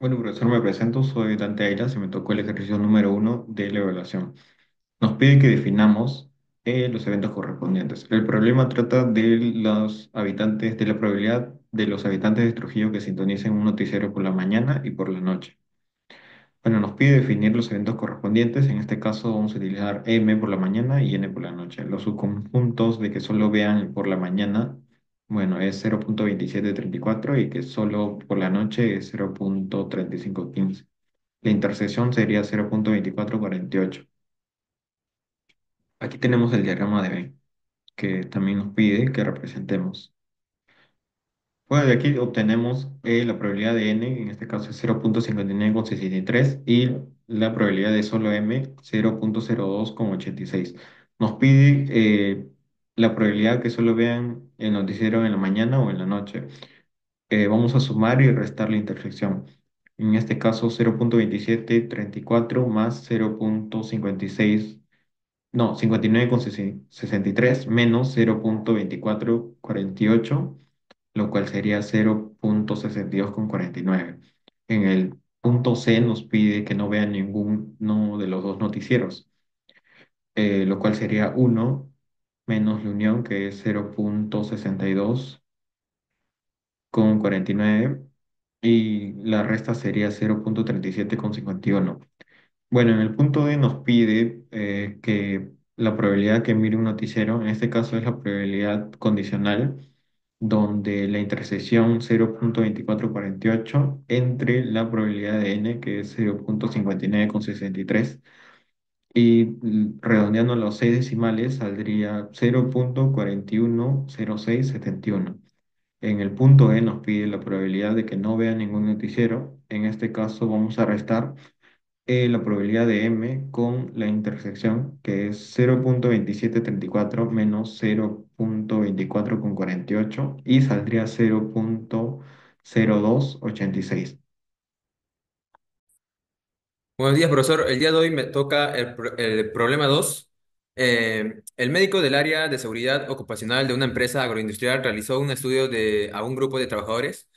Bueno, profesor, me presento, soy Dante Aylas y me tocó el ejercicio número uno de la evaluación. Nos pide que definamos los eventos correspondientes. El problema trata de los habitantes, de la probabilidad de los habitantes de Trujillo que sintonicen un noticiero por la mañana y por la noche. Bueno, nos pide definir los eventos correspondientes. En este caso vamos a utilizar M por la mañana y N por la noche. Los subconjuntos de que solo vean por la mañana, bueno, es 0.2734 y que solo por la noche es 0.3515. La intersección sería 0.2448. Aquí tenemos el diagrama de Venn, que también nos pide que representemos. Bueno, de aquí obtenemos la probabilidad de n, en este caso es 0.5963, y la probabilidad de solo m, 0.0286. Nos pide la probabilidad que solo vean el noticiero en la mañana o en la noche. Vamos a sumar y restar la intersección. En este caso, 0.2734 más 0.56, no, 59,63 menos 0.2448, lo cual sería 0.6249. En el punto C nos pide que no vean ninguno de los dos noticieros, lo cual sería uno menos la unión, que es 0.62,49, y la resta sería 0.37,51. Bueno, en el punto D nos pide que la probabilidad que mire un noticiero, en este caso es la probabilidad condicional, donde la intersección 0.2448 entre la probabilidad de n, que es 0.5963, y redondeando los seis decimales saldría 0.410671. En el punto E nos pide la probabilidad de que no vea ningún noticiero. En este caso vamos a restar la probabilidad de m con la intersección, que es 0.2734 menos 0.2448, y saldría 0.0286. Buenos días, profesor. El día de hoy me toca el problema 2. El médico del área de seguridad ocupacional de una empresa agroindustrial realizó un estudio a un grupo de trabajadores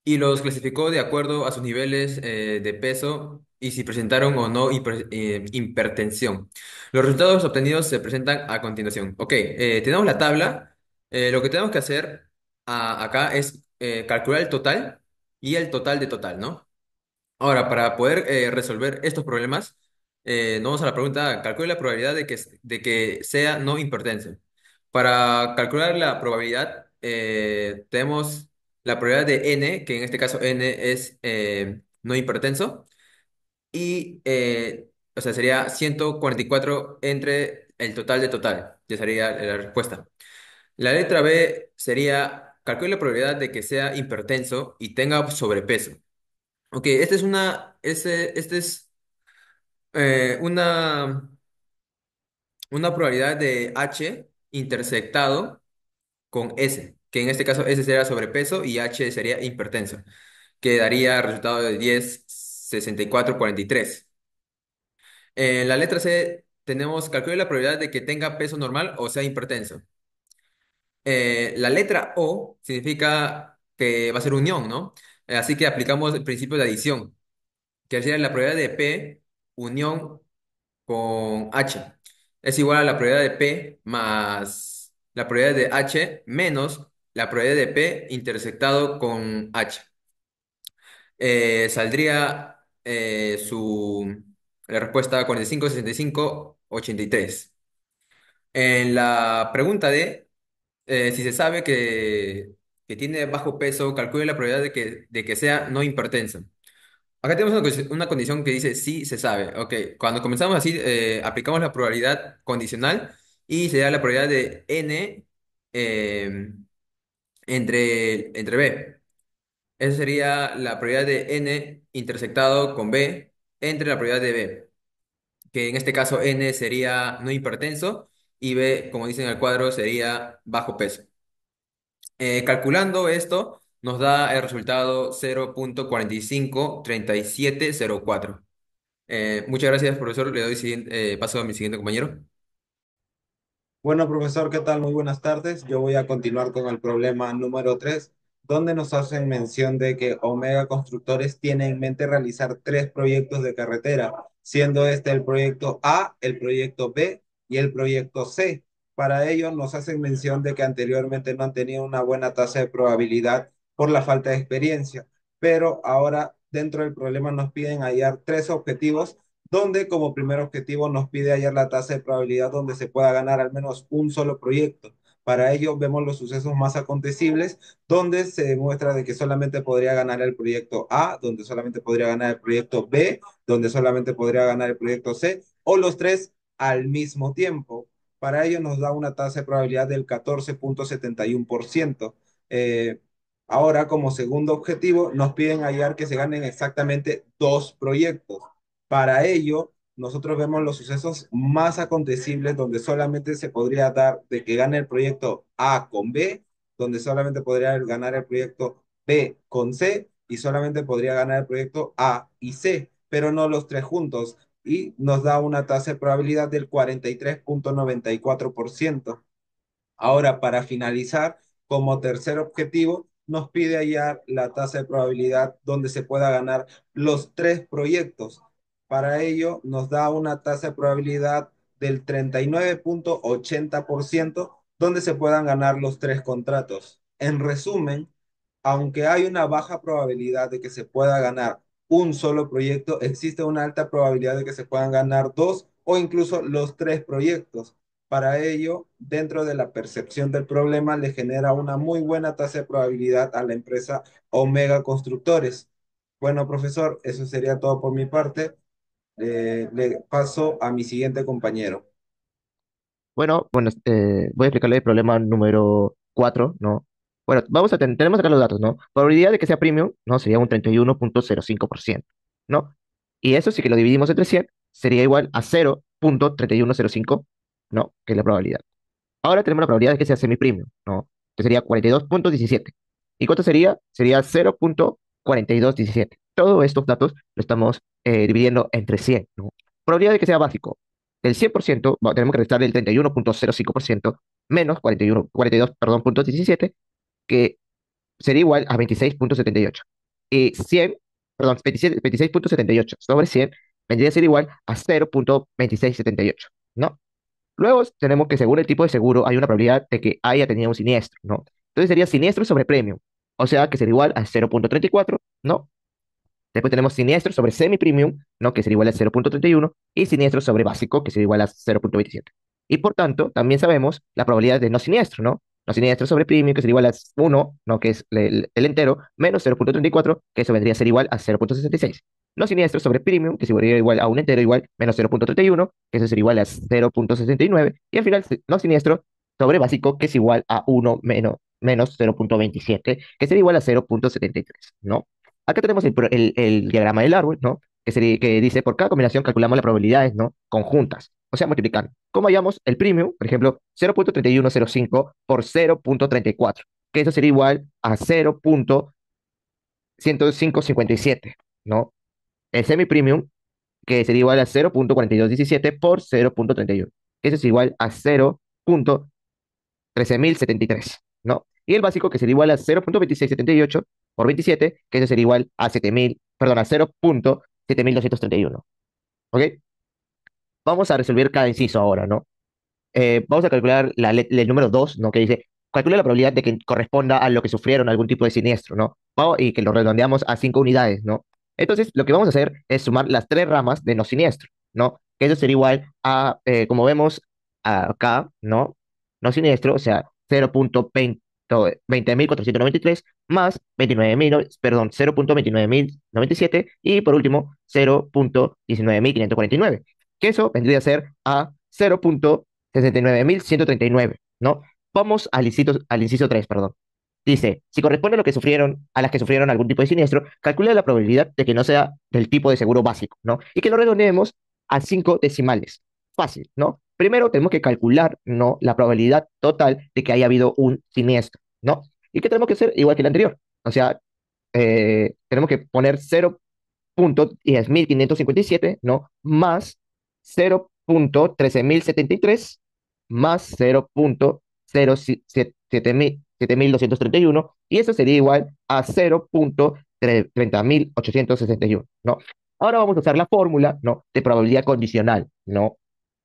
y los clasificó de acuerdo a sus niveles de peso y si presentaron o no hipertensión. Los resultados obtenidos se presentan a continuación. Ok, tenemos la tabla. Lo que tenemos que hacer acá es calcular el total y el total de total, ¿no? Ahora, para poder resolver estos problemas, nos vamos a la pregunta, calcule la probabilidad de que sea no hipertenso. Para calcular la probabilidad, tenemos la probabilidad de n, que en este caso n es no hipertenso, y o sea, sería 144 entre el total de total, ya sería la respuesta. La letra B sería, calcule la probabilidad de que sea hipertenso y tenga sobrepeso. Ok, este es eh, una, una probabilidad de H intersectado con S, que en este caso S sería sobrepeso y H sería hipertenso, que daría resultado de 10,64,43. En la letra C tenemos, calcule la probabilidad de que tenga peso normal o sea hipertenso. La letra O significa que va a ser unión, ¿no? Así que aplicamos el principio de adición, que sería la probabilidad de P unión con H. Es igual a la probabilidad de P más la probabilidad de H menos la probabilidad de P intersectado con H. Saldría la respuesta 45, 65, 83. En la pregunta D, si se sabe que tiene bajo peso, calcule la probabilidad de que sea no hipertenso. Acá tenemos una condición que dice sí se sabe. Ok, cuando comenzamos así, aplicamos la probabilidad condicional y se da la probabilidad de n eh, entre b. Esa sería la probabilidad de n intersectado con b entre la probabilidad de b, que en este caso n sería no hipertenso y b, como dice en el cuadro, sería bajo peso. Calculando esto, nos da el resultado 0.453704. Muchas gracias, profesor. Le doy paso a mi siguiente compañero. Bueno, profesor, ¿qué tal? Muy buenas tardes. Yo voy a continuar con el problema número 3. donde nos hacen mención de que Omega Constructores tiene en mente realizar tres proyectos de carretera, siendo este el proyecto A, el proyecto B y el proyecto C. Para ello nos hacen mención de que anteriormente no han tenido una buena tasa de probabilidad por la falta de experiencia, pero ahora dentro del problema nos piden hallar tres objetivos, donde como primer objetivo nos pide hallar la tasa de probabilidad donde se pueda ganar al menos un solo proyecto. Para ello vemos los sucesos más acontecibles, donde se demuestra de que solamente podría ganar el proyecto A, donde solamente podría ganar el proyecto B, donde solamente podría ganar el proyecto C, o los tres al mismo tiempo. Para ello nos da una tasa de probabilidad del 14,71%. Eh, Ahora, como segundo objetivo, nos piden hallar que se ganen exactamente dos proyectos. Para ello, nosotros vemos los sucesos más acontecibles donde solamente se podría dar de que gane el proyecto A con B, donde solamente podría ganar el proyecto B con C y solamente podría ganar el proyecto A y C, pero no los tres juntos. Y nos da una tasa de probabilidad del 43,94%. Ahora, para finalizar, como tercer objetivo, nos pide hallar la tasa de probabilidad donde se pueda ganar los tres proyectos. Para ello, nos da una tasa de probabilidad del 39,80% donde se puedan ganar los tres contratos. En resumen, aunque hay una baja probabilidad de que se pueda ganar un solo proyecto, existe una alta probabilidad de que se puedan ganar dos o incluso los tres proyectos. Para ello, dentro de la percepción del problema, le genera una muy buena tasa de probabilidad a la empresa Omega Constructores. Bueno, profesor, eso sería todo por mi parte. Le paso a mi siguiente compañero. Bueno, voy a explicarle el problema número 4, ¿no? Bueno, tenemos acá los datos, ¿no? Probabilidad de que sea premium, ¿no? Sería un 31,05%, ¿no? Y eso sí que lo dividimos entre 100, sería igual a 0,3105, ¿no? Que es la probabilidad. Ahora tenemos la probabilidad de que sea semi-premium, ¿no? Que sería 42,17. ¿Y cuánto sería? Sería 0,4217. Todos estos datos lo estamos dividiendo entre 100, ¿no? Probabilidad de que sea básico. Del 100%, tenemos que restar el 31,05% menos 42, perdón, punto 17, que sería igual a 26,78. Y 100, perdón, 26,78 sobre 100 vendría a ser igual a 0,2678, ¿no? Luego tenemos que según el tipo de seguro hay una probabilidad de que haya tenido un siniestro, ¿no? Entonces sería siniestro sobre premium, o sea que sería igual a 0,34, ¿no? Después tenemos siniestro sobre semi-premium, ¿no? Que sería igual a 0,31 y siniestro sobre básico, que sería igual a 0,27. Y por tanto, también sabemos la probabilidad de no siniestro, ¿no? No siniestro sobre premium, que sería igual a 1, ¿no? Que es el entero, menos 0,34, que eso vendría a ser igual a 0,66. No siniestro sobre premium, que sería igual a un entero igual, menos 0,31, que eso sería igual a 0,69. Y al final, no siniestro sobre básico, que es igual a 1 menos 0,27, que sería igual a 0,73, ¿no? Acá tenemos el diagrama del árbol, ¿no? Que dice, por cada combinación calculamos las probabilidades, ¿no? Conjuntas, o sea, multiplicando. ¿Cómo hallamos el premium? Por ejemplo, 0,3105 por 0,34, que eso sería igual a 0,10557, ¿no? El semi-premium, que sería igual a 0,4217 por 0,31, que eso es igual a 0,13073, ¿no? Y el básico, que sería igual a 0,2678 por 27, que eso sería igual a 7000, perdón, a 0,7231. ¿Ok? Vamos a resolver cada inciso ahora, ¿no? Vamos a calcular el número 2, ¿no? Que dice, calcula la probabilidad de que corresponda a lo que sufrieron algún tipo de siniestro, ¿no? Y que lo redondeamos a 5 unidades, ¿no? Entonces, lo que vamos a hacer es sumar las tres ramas de no siniestro, ¿no? Que eso sería igual a, como vemos acá, ¿no? No siniestro, o sea, 0,20.493 más 29.000, perdón, 0,29.097 y por último 0,19.549, que eso vendría a ser a 0,69.139, ¿no? Vamos al inciso 3, perdón. Dice, si corresponde a lo que sufrieron, a las que sufrieron algún tipo de siniestro, calcula la probabilidad de que no sea del tipo de seguro básico, ¿no? Y que lo redondeemos a 5 decimales. Fácil, ¿no? Primero tenemos que calcular, ¿no? La probabilidad total de que haya habido un siniestro, ¿no? ¿Y qué tenemos que hacer? Igual que el anterior. O sea, tenemos que poner 0,10.557, ¿no? Más 0,13.073 más 0,077.000 7.231, y eso sería igual a 0.30.861, ¿no? Ahora vamos a usar la fórmula, ¿no? De probabilidad condicional, ¿no?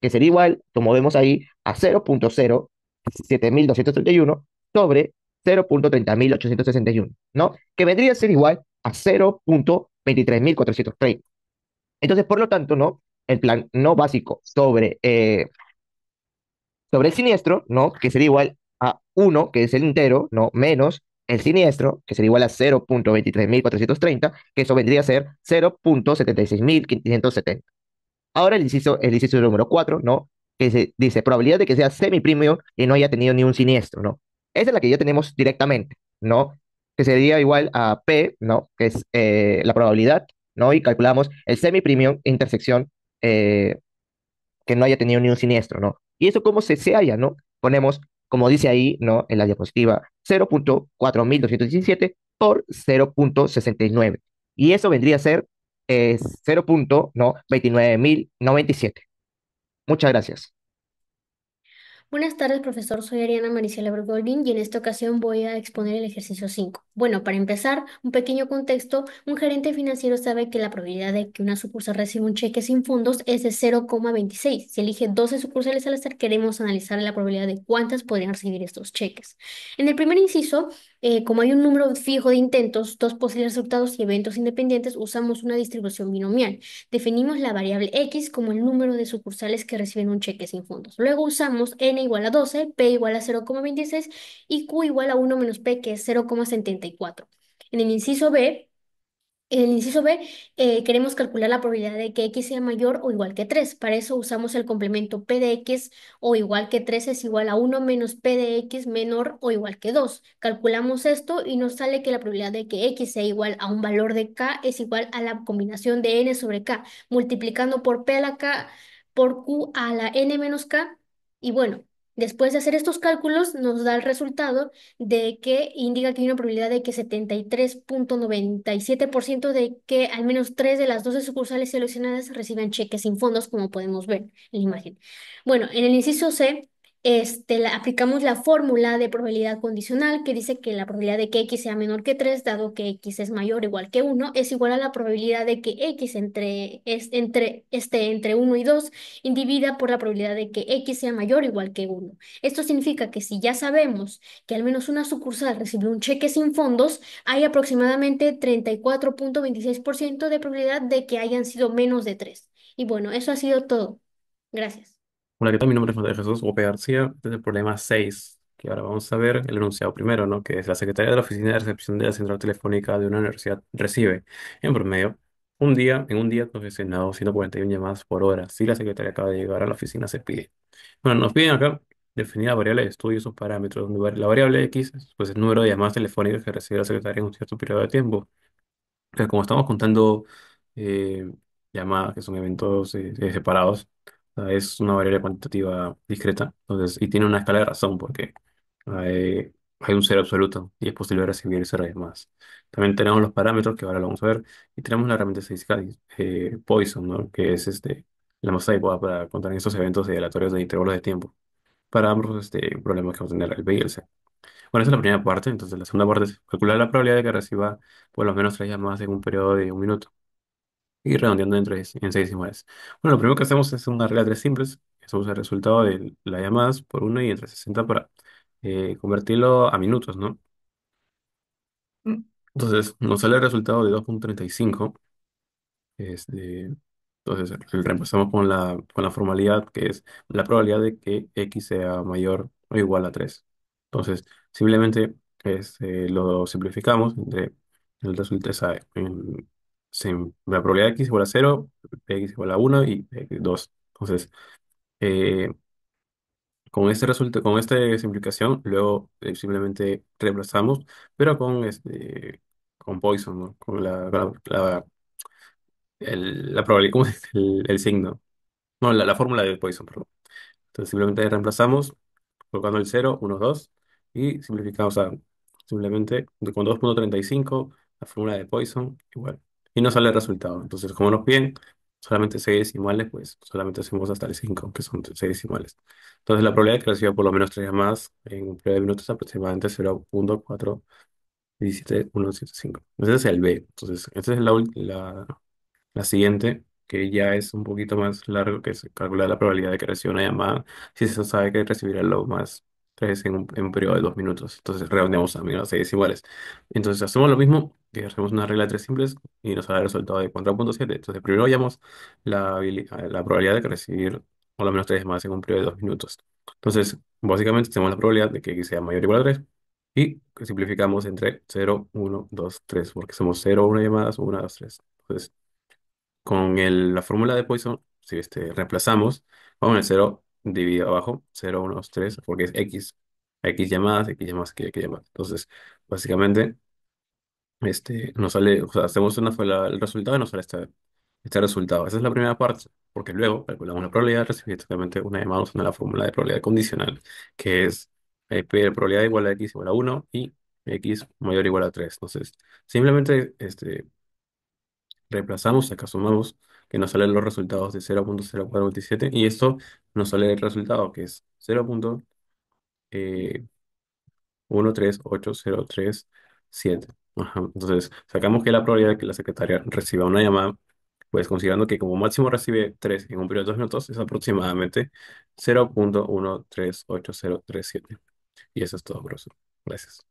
Que sería igual, como vemos ahí, a 0.07231 sobre 0.30.861, ¿no? Que vendría a ser igual a 0.23430. Entonces, por lo tanto, ¿no? El plan no básico sobre el siniestro, ¿no? Que sería igual a uno, que es el entero, ¿no? Menos el siniestro, que sería igual a 0.23430, que eso vendría a ser 0.76570. Ahora el inciso número 4, ¿no? Que se dice probabilidad de que sea semi-premium y no haya tenido ni un siniestro, ¿no? Esa es la que ya tenemos directamente, ¿no? Que sería igual a P, ¿no? Que es la probabilidad, ¿no? Y calculamos el semi-premium intersección eh, que no haya tenido ni un siniestro, ¿no? ¿Y eso cómo se halla, ¿no? Ponemos, como dice ahí, ¿no? En la diapositiva, 0.4217 por 0.69. Y eso vendría a ser 0. ¿No? 29.097. Muchas gracias. Buenas tardes, profesor. Soy Ariana Maricela Bergolding y en esta ocasión voy a exponer el ejercicio 5. Bueno, para empezar, un pequeño contexto. Un gerente financiero sabe que la probabilidad de que una sucursal reciba un cheque sin fondos es de 0,26. Si elige 12 sucursales al azar, queremos analizar la probabilidad de cuántas podrían recibir estos cheques. En el primer inciso, como hay un número fijo de intentos, dos posibles resultados y eventos independientes, usamos una distribución binomial. Definimos la variable x como el número de sucursales que reciben un cheque sin fondos. Luego usamos n igual a 12, p igual a 0,26 y q igual a 1 menos p, que es 0,74. En el inciso B, en el inciso B, queremos calcular la probabilidad de que x sea mayor o igual que 3. Para eso usamos el complemento p de x o igual que 3 es igual a 1 menos p de x menor o igual que 2. Calculamos esto y nos sale que la probabilidad de que x sea igual a un valor de k es igual a la combinación de n sobre k, multiplicando por p a la k por q a la n menos k. Y bueno, después de hacer estos cálculos, nos da el resultado de que indica que hay una probabilidad de que 73,97% de que al menos 3 de las 12 sucursales seleccionadas reciban cheques sin fondos, como podemos ver en la imagen. Bueno, en el inciso C, aplicamos la fórmula de probabilidad condicional que dice que la probabilidad de que x sea menor que 3, dado que x es mayor o igual que 1, es igual a la probabilidad de que x esté entre 1 y 2, dividida por la probabilidad de que x sea mayor o igual que 1. Esto significa que si ya sabemos que al menos una sucursal recibió un cheque sin fondos, hay aproximadamente 34,26% de probabilidad de que hayan sido menos de 3. Y bueno, eso ha sido todo. Gracias. Hola, ¿qué tal? Mi nombre es María Jesús Ope García. Este es el problema 6, que ahora vamos a ver el enunciado primero, ¿no? Que es la Secretaría de la Oficina de Recepción de la Central Telefónica de una universidad recibe, en promedio, en un día confeccionado 141 llamadas por hora. Si la secretaria acaba de llegar a la oficina, se pide. Bueno, nos piden acá definir la variable de estudio y sus parámetros. La variable X, pues el número de llamadas telefónicas que recibe la secretaria en un cierto periodo de tiempo. Pero como estamos contando eh, llamadas, que son eventos separados, o sea, es una variable cuantitativa discreta, entonces, y tiene una escala de razón, porque hay un cero absoluto y es posible recibir cero llamadas. También tenemos los parámetros, que ahora lo vamos a ver, y tenemos la herramienta estadística Poisson, ¿no? Que es la más adecuada para contar estos eventos aleatorios de intervalos de tiempo para ambos problemas que vamos a tener, el B y el C. Bueno, esa es la primera parte. Entonces, la segunda parte es calcular la probabilidad de que reciba por lo menos tres llamadas en un periodo de un minuto y redondeando en seis decimales. Bueno, lo primero que hacemos es una regla de tres simples. Eso usa el resultado de las llamadas por uno y entre 60 para convertirlo a minutos, ¿no? Entonces, nos sale el resultado de 2,35. Este, entonces, reemplazamos con la formalidad, que es la probabilidad de que x sea mayor o igual a 3. Entonces, simplemente lo simplificamos entre el resultado, la probabilidad de x igual a 0, x igual a 1 y 2. Entonces, eh, con esta simplificación, luego simplemente reemplazamos, pero con Poisson, ¿no? Con la probabilidad, ¿cómo es? El signo. No, la fórmula de Poisson, perdón. Entonces simplemente reemplazamos colocando el 0, 1, 2 y simplificamos simplemente con 2,35 la fórmula de Poisson igual. Y nos sale el resultado. Entonces, como nos piden, solamente 6 decimales, pues solamente hacemos hasta el 5 que son 6 decimales. Entonces la probabilidad de que reciba por lo menos 3 llamadas en un periodo de minutos es aproximadamente 0.4175. Ese es el B. Entonces, esta es la siguiente, que ya es un poquito más largo, que es calcular la probabilidad de que reciba una llamada, si se sabe que recibirá lo más 3 en un periodo de 2 minutos. Entonces redondeamos a menos 6 decimales. Entonces hacemos lo mismo, que hacemos una regla de 3 simples y nos da el resultado de 4.7. Entonces primero hallamos la probabilidad de que recibir por lo menos 3 llamadas en un periodo de 2 minutos. Entonces, básicamente tenemos la probabilidad de que X sea mayor o igual a 3 y que simplificamos entre 0, 1, 2, 3 porque somos 0, 1 llamadas, 1, 2, 3. Entonces, con la fórmula de Poisson, si reemplazamos, vamos en el 0 dividido abajo, 0, 1, 2, 3 porque es X llamadas, X llamadas. Entonces, básicamente, nos sale, o sea, hacemos el resultado y nos sale este resultado. Esa es la primera parte, porque luego calculamos la probabilidad de recibir exactamente una llamada usando la fórmula de probabilidad condicional, que es probabilidad igual a X igual a 1 y X mayor o igual a 3. Entonces, simplemente, reemplazamos, acá sumamos, que nos salen los resultados de 0.0427 y esto nos sale el resultado que es 0.1380337. Ajá. Entonces, sacamos que la probabilidad de que la secretaria reciba una llamada, pues considerando que como máximo recibe 3 en un periodo de 2 minutos, es aproximadamente 0.1380337. Y eso es todo, profesor. Gracias.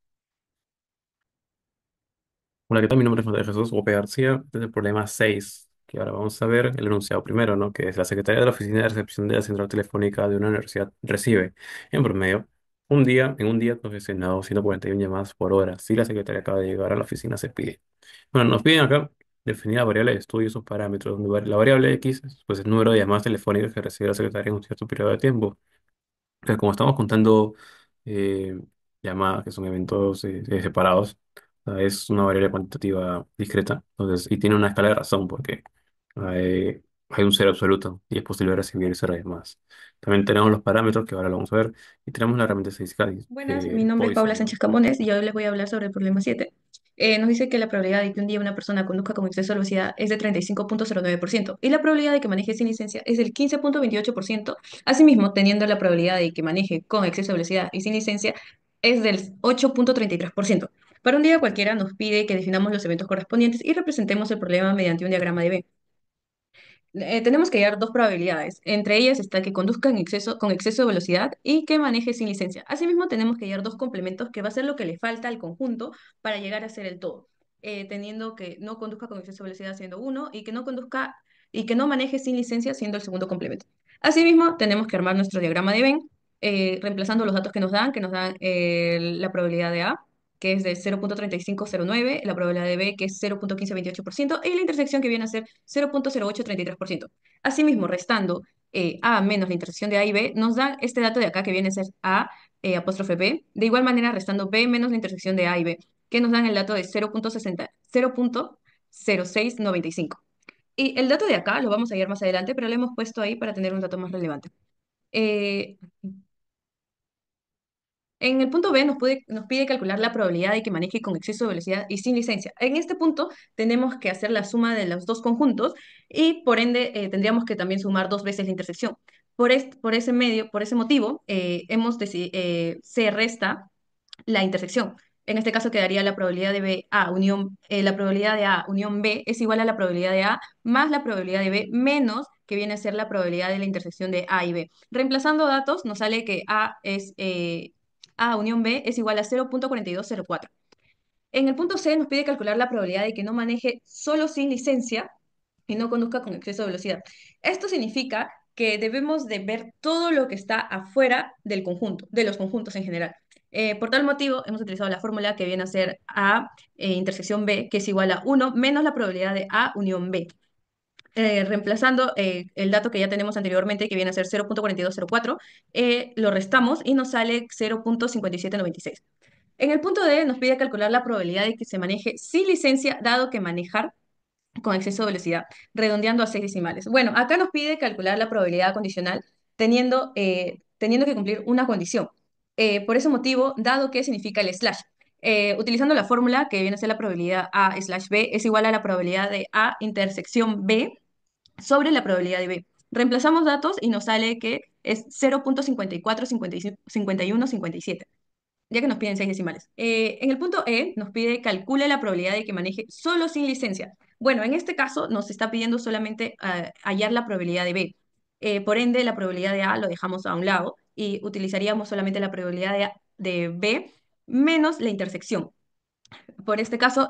Hola, ¿qué tal? Mi nombre es Manuel Jesús Ope García. Este es el problema 6 que ahora vamos a ver el enunciado primero, ¿no? Que es la Secretaría de la Oficina de Recepción de la Central Telefónica de una universidad recibe, en promedio, en un día profesionado 141 llamadas por hora. Si la secretaria acaba de llegar a la oficina, se pide. Bueno, nos piden acá definir la variable de estudio y sus parámetros, donde la variable X, pues el número de llamadas telefónicas que recibe la secretaria en un cierto periodo de tiempo. Entonces, como estamos contando eh, llamadas, que son eventos separados, o sea, es una variable cuantitativa discreta, entonces, y tiene una escala de razón, porque hay un cero absoluto y es posible recibir cero llamadas. También tenemos los parámetros, que ahora lo vamos a ver, y tenemos la herramienta estadística Buenas, mi nombre es Paula Poisson, ¿no? Sánchez Camones y yo les voy a hablar sobre el problema 7. Nos dice que la probabilidad de que un día una persona conduzca con exceso de velocidad es de 35.09% y la probabilidad de que maneje sin licencia es del 15.28%. Asimismo, teniendo la probabilidad de que maneje con exceso de velocidad y sin licencia es del 8.33%. Para un día cualquiera nos pide que definamos los eventos correspondientes y representemos el problema mediante un diagrama de B. Tenemos que hallar dos probabilidades. Entre ellas está que conduzca con exceso de velocidad y que maneje sin licencia. Asimismo, tenemos que hallar dos complementos que va a ser lo que le falta al conjunto para llegar a ser el todo. Teniendo que no conduzca con exceso de velocidad siendo uno y que no conduzca y que no maneje sin licencia siendo el segundo complemento. Asimismo, tenemos que armar nuestro diagrama de Venn, reemplazando los datos que nos dan la probabilidad de A, que es de 0.3509, la probabilidad de B, que es 0.1528%, y la intersección que viene a ser 0.0833%. Asimismo, restando A menos la intersección de A y B, nos da este dato de acá que viene a ser A apóstrofe B. De igual manera, restando B menos la intersección de A y B, que nos dan el dato de 0.0695. Y el dato de acá lo vamos a ver más adelante, pero lo hemos puesto ahí para tener un dato más relevante. Eh, En el punto B nos pide calcular la probabilidad de que maneje con exceso de velocidad y sin licencia. En este punto tenemos que hacer la suma de los dos conjuntos y por ende tendríamos que también sumar dos veces la intersección. Por ese motivo, se resta la intersección. En este caso quedaría la probabilidad de la probabilidad de A unión B es igual a la probabilidad de A más la probabilidad de B menos que viene a ser la probabilidad de la intersección de A y B. Reemplazando datos, nos sale que A unión B es igual a 0.4204. En el punto C nos pide calcular la probabilidad de que no maneje solo sin licencia y no conduzca con exceso de velocidad. Esto significa que debemos de ver todo lo que está afuera del conjunto, de los conjuntos en general. Por tal motivo, hemos utilizado la fórmula que viene a ser A intersección B, que es igual a 1 menos la probabilidad de A unión B. Reemplazando el dato que ya tenemos anteriormente, que viene a ser 0.4204, lo restamos y nos sale 0.5796. En el punto D nos pide calcular la probabilidad de que se maneje sin licencia, dado que manejar con exceso de velocidad, redondeando a 6 decimales. Bueno, acá nos pide calcular la probabilidad condicional teniendo que cumplir una condición. Por ese motivo, dado que significa el slash, utilizando la fórmula que viene a ser la probabilidad A slash B es igual a la probabilidad de A intersección B sobre la probabilidad de B. Reemplazamos datos y nos sale que es 0.54, 55, 51, 57, ya que nos piden seis decimales. En el punto E nos pide calcule la probabilidad de que maneje solo sin licencia. Bueno, en este caso nos está pidiendo solamente hallar la probabilidad de B. Por ende, la probabilidad de A lo dejamos a un lado y utilizaríamos solamente la probabilidad de B menos la intersección. Por este caso,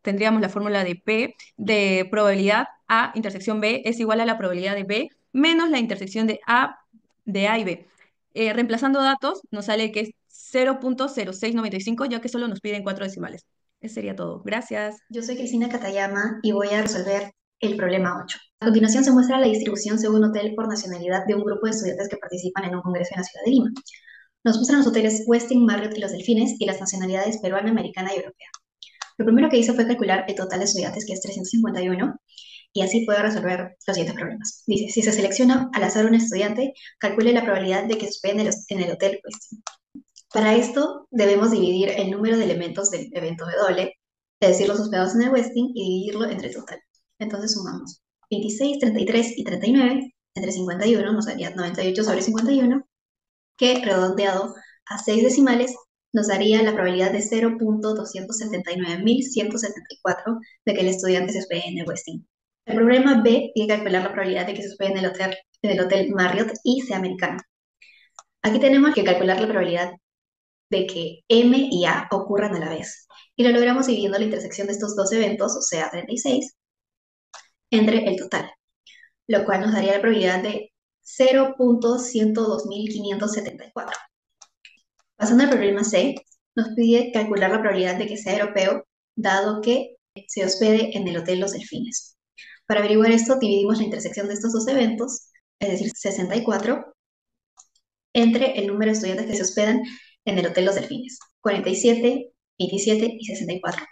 tendríamos la fórmula de P de probabilidad A intersección B es igual a la probabilidad de B menos la intersección de A y B. Reemplazando datos, nos sale que es 0.0695, ya que solo nos piden cuatro decimales. Eso sería todo. Gracias. Yo soy Cristina Katayama y voy a resolver el problema 8. A continuación se muestra la distribución según hotel por nacionalidad de un grupo de estudiantes que participan en un congreso en la ciudad de Lima. Nos muestran los hoteles Westin, Marriott y los Delfines y las nacionalidades peruana, americana y europea. Lo primero que hice fue calcular el total de estudiantes, que es 351, y así puedo resolver los siguientes problemas. Dice, si se selecciona al azar un estudiante, calcule la probabilidad de que se hospede en el hotel Westin. Para esto, debemos dividir el número de elementos del evento W, es decir, los hospedados en el Westin, y dividirlo entre el total. Entonces sumamos 26, 33 y 39 entre 51, nos daría 98 sobre 51, que redondeado a 6 decimales nos daría la probabilidad de 0.279.174 de que el estudiante se hospede en el Westin. El problema B tiene que calcular la probabilidad de que se hospede en el hotel Marriott y sea americano. Aquí tenemos que calcular la probabilidad de que M y A ocurran a la vez. Y lo logramos dividiendo la intersección de estos dos eventos, o sea, 36, entre el total, lo cual nos daría la probabilidad de 0.102.574. Pasando al problema C, nos pide calcular la probabilidad de que sea europeo, dado que se hospede en el Hotel Los Delfines. Para averiguar esto, dividimos la intersección de estos dos eventos, es decir, 64, entre el número de estudiantes que se hospedan en el Hotel Los Delfines, 47, 27 y 64.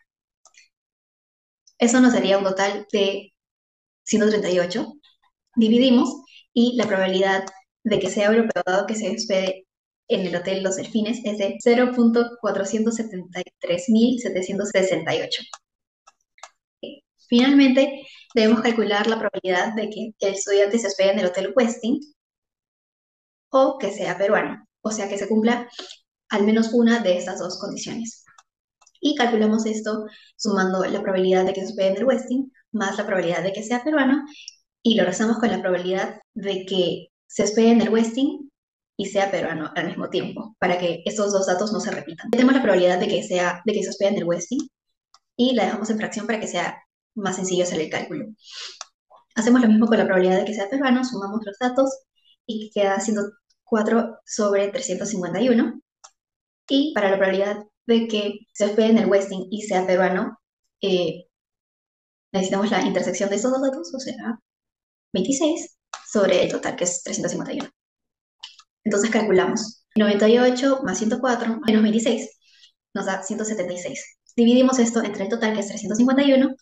Eso nos daría un total de 138. Dividimos y la probabilidad de que sea europeo, dado que se hospede en el Hotel Los Delfines, es de 0.473.768. Finalmente, debemos calcular la probabilidad de que el estudiante se hospede en el Hotel Westin o que sea peruano, o sea que se cumpla al menos una de estas dos condiciones. Y calculamos esto sumando la probabilidad de que se hospede en el Westin más la probabilidad de que sea peruano y lo rezamos con la probabilidad de que se hospede en el Westin y sea peruano al mismo tiempo, para que estos dos datos no se repitan. Tenemos la probabilidad de que se hospede en el Westin y la dejamos en fracción para que sea más sencillo hacer el cálculo. Hacemos lo mismo con la probabilidad de que sea peruano, sumamos los datos y queda 104 sobre 351. Y para la probabilidad de que se hospede en el Westin y sea peruano, necesitamos la intersección de estos dos datos, o sea, 26 sobre el total, que es 351. Entonces calculamos 98 más 104 menos 26 nos da 176. Dividimos esto entre el total, que es 351,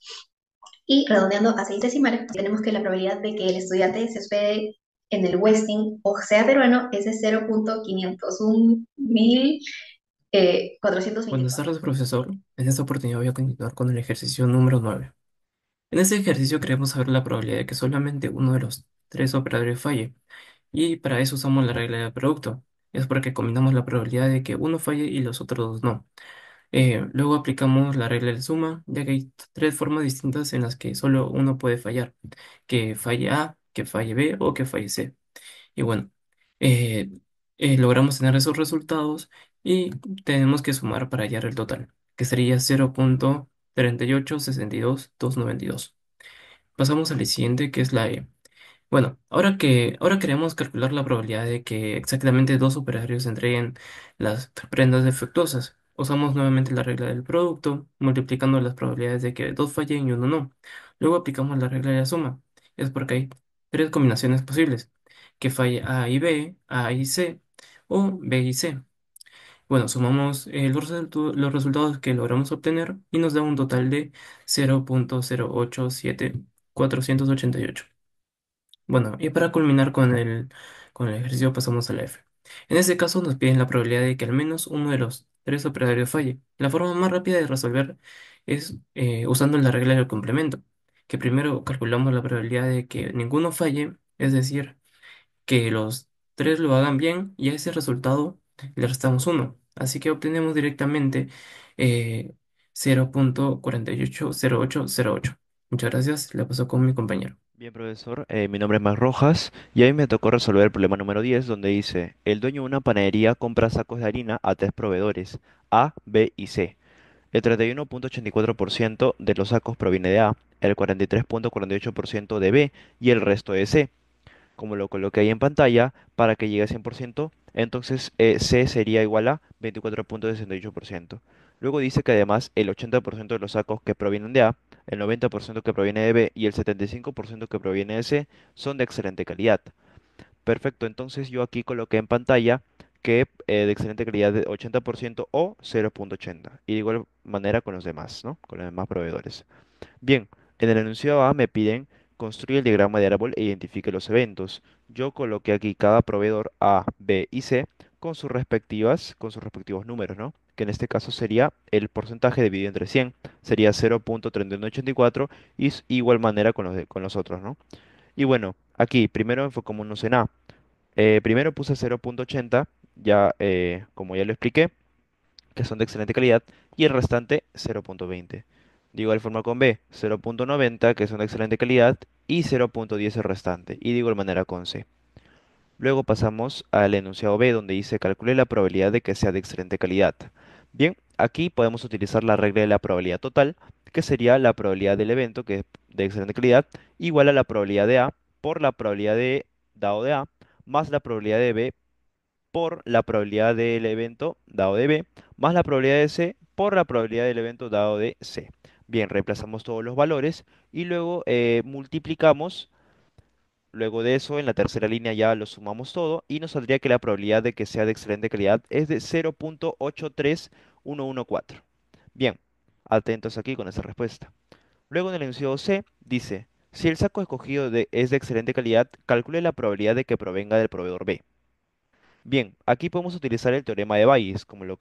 y redondeando a 6 decimales, tenemos que la probabilidad de que el estudiante se hospede en el Westin o sea peruano es de 0.501.424. Buenas tardes, profesor. En esta oportunidad voy a continuar con el ejercicio número 9. En este ejercicio queremos saber la probabilidad de que solamente uno de los tres operadores falle. Y para eso usamos la regla del producto. Es porque combinamos la probabilidad de que uno falle y los otros dos no. Luego aplicamos la regla de suma, ya que hay tres formas distintas en las que solo uno puede fallar. Que falle A, que falle B o que falle C. Y bueno, eh, logramos tener esos resultados y tenemos que sumar para hallar el total, que sería 0.3862292. Pasamos al siguiente, que es la E. Bueno, ahora queremos calcular la probabilidad de que exactamente dos operarios entreguen las prendas defectuosas. Usamos nuevamente la regla del producto, multiplicando las probabilidades de que dos fallen y uno no. Luego aplicamos la regla de la suma. Es porque hay tres combinaciones posibles, que falle A y B, A y C, o B y C. Bueno, sumamos los resultados que logramos obtener y nos da un total de 0.087488. Bueno, y para culminar con el ejercicio pasamos a la F. En este caso nos piden la probabilidad de que al menos uno de los tres operadores falle. La forma más rápida de resolver es usando la regla del complemento. que primero calculamos la probabilidad de que ninguno falle, es decir, que los tres lo hagan bien y a ese resultado le restamos uno. Así que obtenemos directamente eh, 0.480808. Muchas gracias, le paso con mi compañero. Bien, profesor, mi nombre es Max Rojas y a mí me tocó resolver el problema número 10 donde dice, el dueño de una panadería compra sacos de harina a tres proveedores, A, B y C. El 31.84% de los sacos proviene de A, el 43.48% de B y el resto de C. Como lo coloqué ahí en pantalla, para que llegue a 100%, entonces C sería igual a 24.68%. Luego dice que además el 80% de los sacos que provienen de A, el 90% que proviene de B y el 75% que proviene de C son de excelente calidad. Perfecto, entonces yo aquí coloqué en pantalla que de excelente calidad de 80% o 0.80. Y de igual manera con los demás, ¿no? Con los demás proveedores. Bien, en el enunciado A me piden construir el diagrama de árbol e identifique los eventos. Yo coloqué aquí cada proveedor A, B y C con sus respectivos números, ¿no? Que en este caso sería el porcentaje dividido entre 100, sería 0.3184 y igual manera con con los otros, ¿no? Y bueno, aquí primero enfocémonos en A. Primero puse 0.80, ya como ya lo expliqué que son de excelente calidad, y el restante 0.20. De igual forma con B, 0.90, que son de excelente calidad, y 0.10 el restante. Y de igual manera con C. Luego pasamos al enunciado B, donde dice calcule la probabilidad de que sea de excelente calidad. Bien, aquí podemos utilizar la regla de la probabilidad total, que sería la probabilidad del evento, que es de excelente calidad, igual a la probabilidad de A por la probabilidad de dado de A, más la probabilidad de B por la probabilidad del evento dado de B, más la probabilidad de C por la probabilidad del evento dado de C. Bien, reemplazamos todos los valores y luego multiplicamos. Luego de eso, en la tercera línea ya lo sumamos todo y nos saldría que la probabilidad de que sea de excelente calidad es de 0.83114. Bien, atentos aquí con esa respuesta. Luego en el enunciado C dice, si el saco escogido es de excelente calidad, calcule la probabilidad de que provenga del proveedor B. Bien, aquí podemos utilizar el teorema de Bayes, como lo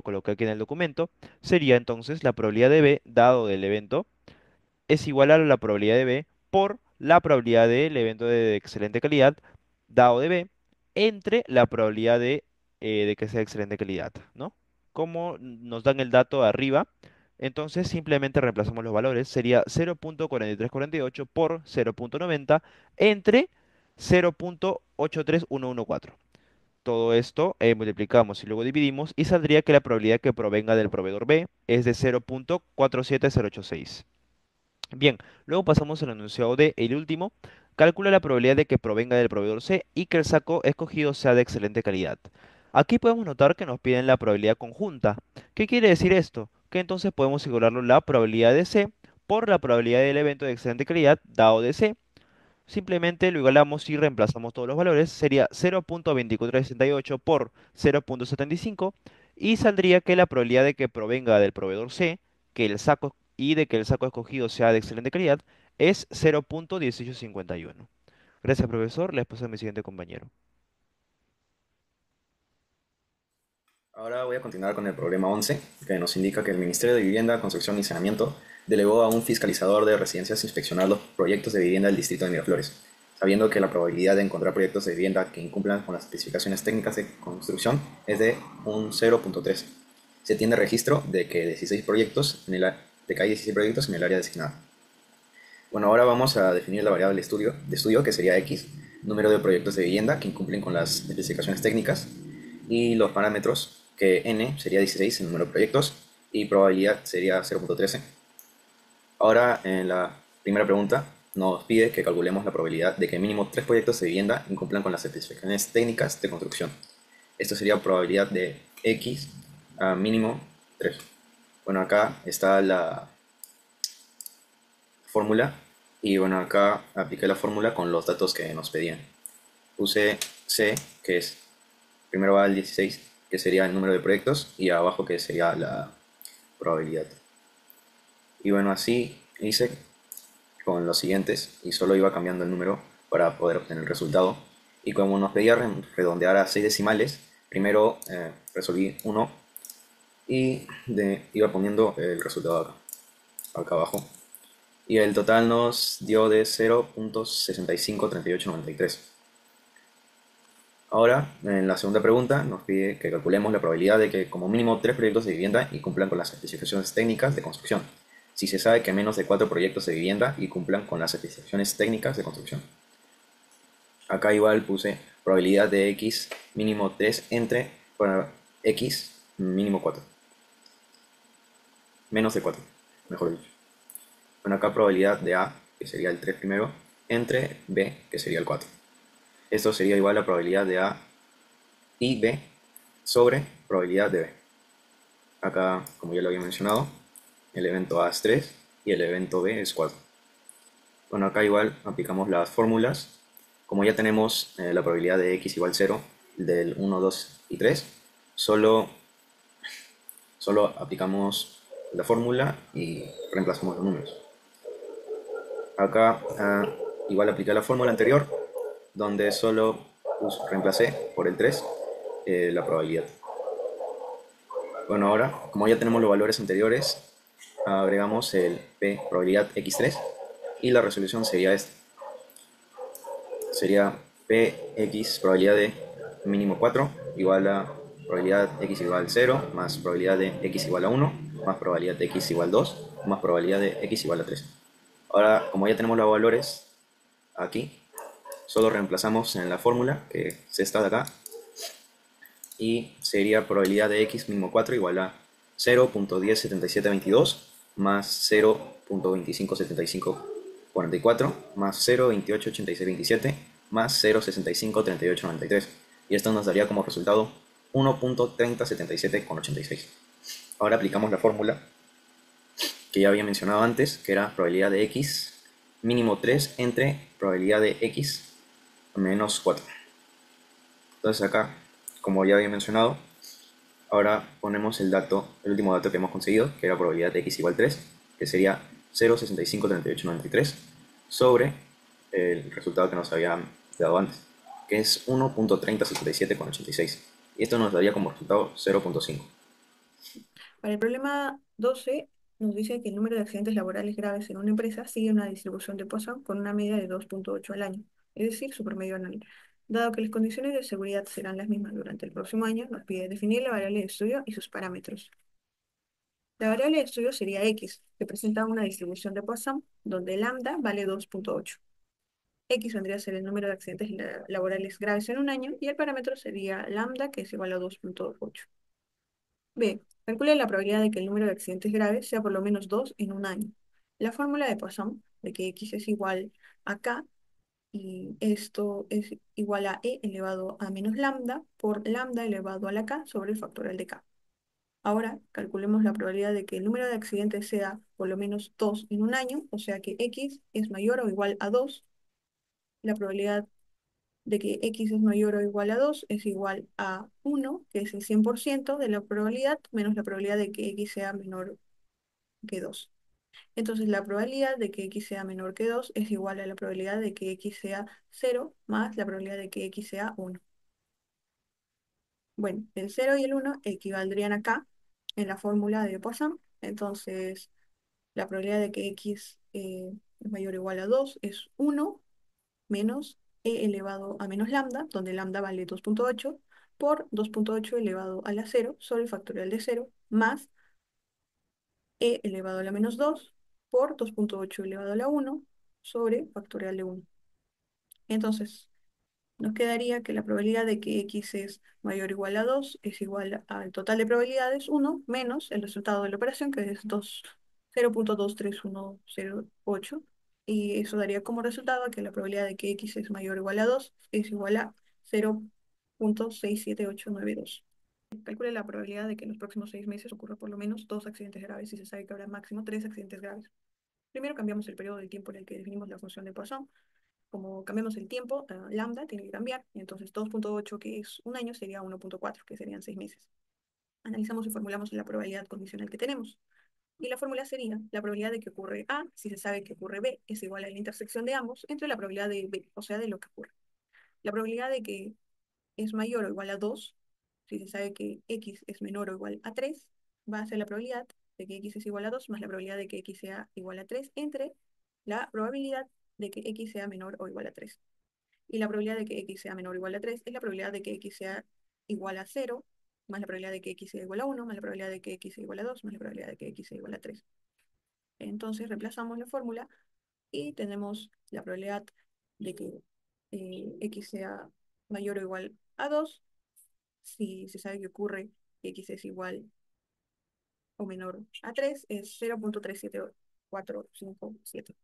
coloqué aquí en el documento. Sería entonces la probabilidad de B dado del evento es igual a la probabilidad de B por la probabilidad del evento de excelente calidad dado de B entre la probabilidad de que sea de excelente calidad, ¿no? Como nos dan el dato arriba, entonces simplemente reemplazamos los valores. Sería 0.4348 por 0.90 entre 0.83114. Todo esto multiplicamos y luego dividimos y saldría que la probabilidad que provenga del proveedor B es de 0.47086. Bien, luego pasamos al enunciado D, el último. Calcula la probabilidad de que provenga del proveedor C y que el saco escogido sea de excelente calidad. Aquí podemos notar que nos piden la probabilidad conjunta. ¿Qué quiere decir esto? Que entonces podemos igualarlo la probabilidad de C por la probabilidad del evento de excelente calidad dado de C. Simplemente lo igualamos y reemplazamos todos los valores. Sería 0.2468 por 0.75 y saldría que la probabilidad de que provenga del proveedor C, que el saco y de que el saco escogido sea de excelente calidad, es 0.1851. Gracias, profesor. Les paso a mi siguiente compañero. Ahora voy a continuar con el problema 11, que nos indica que el Ministerio de Vivienda, Construcción y Saneamiento delegó a un fiscalizador de residencias inspeccionar los proyectos de vivienda del distrito de Miraflores, sabiendo que la probabilidad de encontrar proyectos de vivienda que incumplan con las especificaciones técnicas de construcción es de un 0.13. Se tiene registro de que 16 proyectos de que hay 16 proyectos en el área designada. Bueno, ahora vamos a definir la variable de estudio que sería X, número de proyectos de vivienda que incumplen con las especificaciones técnicas, y los parámetros que n sería 16 el número de proyectos y probabilidad sería 0.13. Ahora en la primera pregunta nos pide que calculemos la probabilidad de que mínimo 3 proyectos de vivienda incumplan con las especificaciones técnicas de construcción. Esto sería probabilidad de x a mínimo 3. Bueno, acá está la fórmula y bueno, acá apliqué la fórmula con los datos que nos pedían. Puse c, que es, primero va el 16, que sería el número de proyectos, y abajo que sería la probabilidad. Y bueno, así hice con los siguientes y solo iba cambiando el número para poder obtener el resultado. Y como nos pedía redondear a 6 decimales, primero resolví 1 y iba poniendo el resultado acá abajo. Y el total nos dio de 0.653893. Ahora, en la segunda pregunta, nos pide que calculemos la probabilidad de que como mínimo 3 proyectos de vivienda y cumplan con las especificaciones técnicas de construcción, si se sabe que menos de 4 proyectos de vivienda y cumplan con las especificaciones técnicas de construcción. Acá igual puse probabilidad de x mínimo 3 entre x mínimo 4. Menos de 4, mejor dicho. Bueno, acá probabilidad de A, que sería el 3 primero, entre B, que sería el 4. Esto sería igual a probabilidad de A y B sobre probabilidad de B. Acá, como ya lo había mencionado, el evento A es 3 y el evento B es 4. Bueno, acá igual aplicamos las fórmulas. Como ya tenemos la probabilidad de x igual 0, del 1, 2 y 3, solo aplicamos la fórmula y reemplazamos los números. Acá igual apliqué la fórmula anterior, donde solo reemplacé por el 3 la probabilidad. Bueno, ahora, como ya tenemos los valores anteriores, agregamos el p probabilidad x3 y la resolución sería esta. Sería px probabilidad de mínimo 4 igual a probabilidad x igual 0 más probabilidad de x igual a 1 más probabilidad de x igual 2 más probabilidad de x igual a 3. Ahora, como ya tenemos los valores aquí, solo reemplazamos en la fórmula, que es esta de acá, y sería probabilidad de x mínimo 4 igual a 0.107722 más 0.257544 más 0.288627 más 0.653893. Y esto nos daría como resultado 1.307786. Ahora aplicamos la fórmula que ya había mencionado antes, que era probabilidad de x mínimo 3 entre probabilidad de x menos 4. Entonces acá, como ya había mencionado, ahora ponemos el último dato que hemos conseguido, que era probabilidad de x igual 3, que sería 0.653893 sobre el resultado que nos había dado antes, que es 1.307786. Y esto nos daría como resultado 0.5. Para el problema 12, nos dice que el número de accidentes laborales graves en una empresa sigue una distribución de Poisson con una media de 2.8 al año, es decir, su promedio anual. Dado que las condiciones de seguridad serán las mismas durante el próximo año, nos pide definir la variable de estudio y sus parámetros. La variable de estudio sería x, que presenta una distribución de Poisson, donde lambda vale 2.8. X vendría a ser el número de accidentes laborales graves en un año y el parámetro sería lambda, que es igual a 2.8. B. Calcule la probabilidad de que el número de accidentes graves sea por lo menos 2 en un año. La fórmula de Poisson de que x es igual a k y esto es igual a e elevado a menos lambda por lambda elevado a la k sobre el factorial de k. Ahora calculemos la probabilidad de que el número de accidentes sea por lo menos 2 en un año, o sea que x es mayor o igual a 2. La probabilidad de que x es mayor o igual a 2 es igual a 1, que es el 100% de la probabilidad, menos la probabilidad de que x sea menor que 2. Entonces la probabilidad de que x sea menor que 2 es igual a la probabilidad de que x sea 0 más la probabilidad de que x sea 1. Bueno, el 0 y el 1 equivaldrían acá en la fórmula de Poisson. Entonces la probabilidad de que x es mayor o igual a 2 es 1 menos e elevado a menos lambda, donde lambda vale 2.8, por 2.8 elevado a la 0 sobre el factorial de 0, más e elevado a la menos 2 por 2.8 elevado a la 1 sobre factorial de 1. Entonces, nos quedaría que la probabilidad de que x es mayor o igual a 2 es igual al total de probabilidades 1 menos el resultado de la operación, que es 0.23108, y eso daría como resultado que la probabilidad de que x es mayor o igual a 2 es igual a 0.67892. Calcule la probabilidad de que en los próximos 6 meses ocurra por lo menos 2 accidentes graves y se sabe que habrá máximo 3 accidentes graves. Primero cambiamos el periodo de tiempo en el que definimos la función de Poisson. Como cambiamos el tiempo, lambda tiene que cambiar, y entonces 2.8, que es un año, sería 1.4, que serían 6 meses. Analizamos y formulamos la probabilidad condicional que tenemos. Y la fórmula sería la probabilidad de que ocurre A, si se sabe que ocurre B, es igual a la intersección de ambos entre la probabilidad de B, o sea, de lo que ocurre. La probabilidad de que es mayor o igual a 2, si se sabe que x es menor o igual a 3, va a ser la probabilidad de que x es igual a 2 más la probabilidad de que x sea igual a 3 entre la probabilidad de que x sea menor o igual a 3. Y la probabilidad de que x sea menor o igual a 3 es la probabilidad de que x sea igual a 0, más la probabilidad de que x sea igual a 1, más la probabilidad de que x sea igual a 2, más la probabilidad de que x sea igual a 3. Entonces reemplazamos la fórmula y tenemos la probabilidad de que x sea mayor o igual a 2 si se sabe que ocurre que x es igual o menor a 3, es 0.37457.